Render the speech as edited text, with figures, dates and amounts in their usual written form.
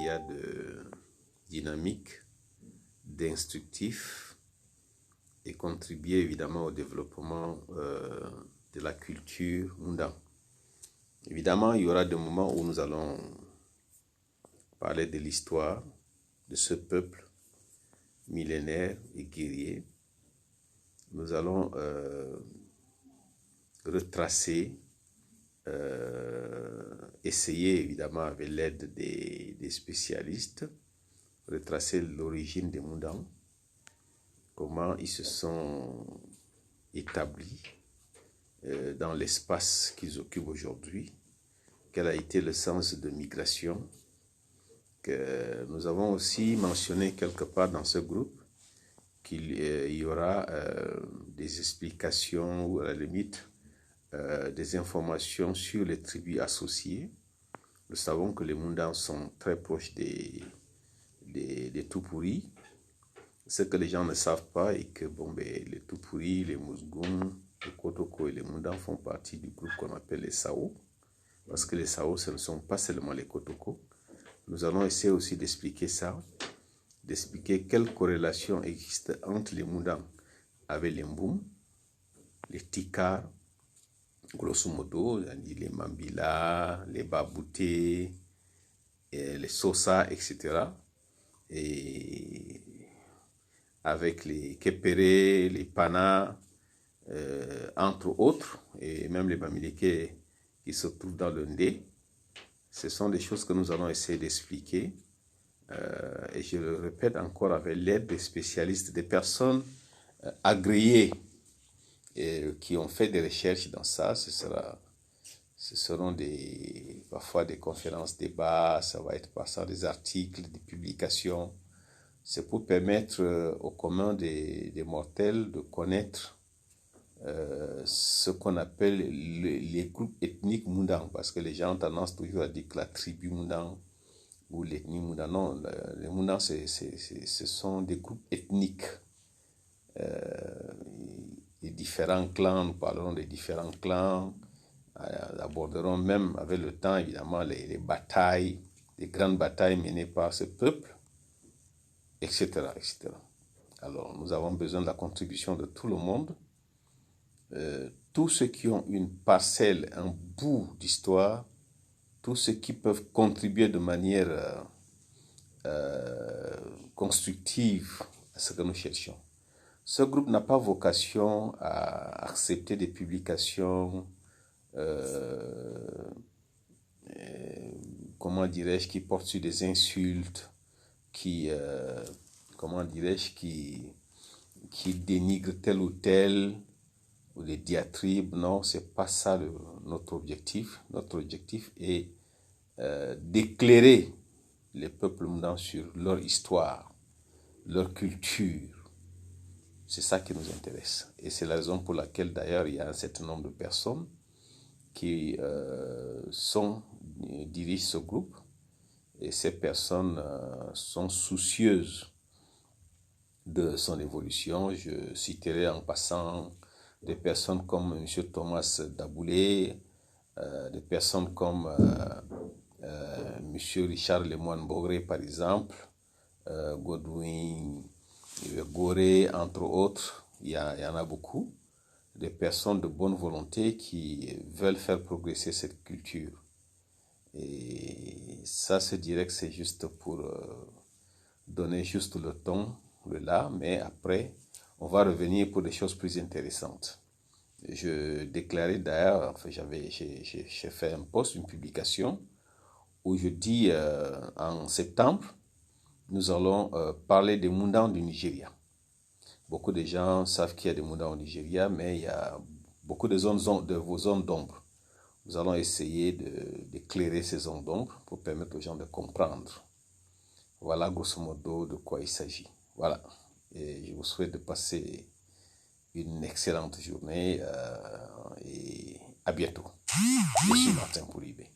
y a de dynamique, d'instructif et contribuer évidemment au développement de la culture Munda. Évidemment, il y aura des moments où nous allons parler de l'histoire de ce peuple millénaire et guerrier. Nous allons retracer, essayer évidemment avec l'aide des spécialistes, retracer l'origine des Mundans, comment ils se sont établis dans l'espace qu'ils occupent aujourd'hui, quel a été le sens de migration, que nous avons aussi mentionné quelque part dans ce groupe qu'il y aura des explications ou à la limite des informations sur les tribus associées. Nous savons que les Mundans sont très proches des Tupuri. Ce que les gens ne savent pas est que les Tupuri, les Mousgoum, les Kotoko et les Mundans font partie du groupe qu'on appelle les Sao. Parce que les Sao, ce ne sont pas seulement les Kotoko. Nous allons essayer aussi d'expliquer ça, d'expliquer quelle corrélation existe entre les Mundans avec les Mboum, les Tikar, grosso modo, les Mambila, les Babouté, les Sosa, etc. Et avec les Kepere, les Pana, entre autres, et même les Bamileke qui se trouvent dans le Ndé. Ce sont des choses que nous allons essayer d'expliquer. Et je le répète encore avec l'aide des spécialistes, des personnes agréées et qui ont fait des recherches dans ça. Ce seront parfois des conférences, débats, ça va être par ça des articles, des publications. C'est pour permettre au commun des mortels de connaître ce qu'on appelle les groupes ethniques Mundang, parce que les gens ont tendance toujours à dire que la tribu Mundang ou l'ethnie Mundang. Non, les Mundang, ce sont des groupes ethniques. Les différents clans, nous parlerons des différents clans, aborderons même avec le temps évidemment les batailles, les grandes batailles menées par ce peuple, etc., etc. Alors, nous avons besoin de la contribution de tout le monde. Tous ceux qui ont une parcelle, un bout d'histoire, tous ceux qui peuvent contribuer de manière constructive à ce que nous cherchons. Ce groupe n'a pas vocation à accepter des publications, comment dirais-je, qui portent sur des insultes, qui dénigrent tel ou tel, ou des diatribes. Non, c'est pas ça notre objectif. Notre objectif est d'éclairer les peuples Mundans sur leur histoire, leur culture. C'est ça qui nous intéresse. Et c'est la raison pour laquelle d'ailleurs il y a un certain nombre de personnes qui dirigent ce groupe. Et ces personnes sont soucieuses de son évolution. Je citerai en passant des personnes comme M. Thomas Daboulé, des personnes comme M. Richard Lemoine Bogré, par exemple, Godwin Goré, entre autres. Il y en a beaucoup. Des personnes de bonne volonté qui veulent faire progresser cette culture. Et ça, se dirait que c'est juste pour donner juste le ton, le là, mais après, on va revenir pour des choses plus intéressantes. Je déclarais d'ailleurs, enfin, j'ai fait un post, une publication, où je dis en septembre, nous allons parler des Mundans du Nigeria. Beaucoup de gens savent qu'il y a des Mundans au Nigeria, mais il y a beaucoup de vos zones d'ombre. Nous allons essayer d'éclairer ces zones d'ombre pour permettre aux gens de comprendre. Voilà grosso modo de quoi il s'agit. Voilà. Et je vous souhaite de passer une excellente journée et à bientôt. Je suis Martin Poulibé.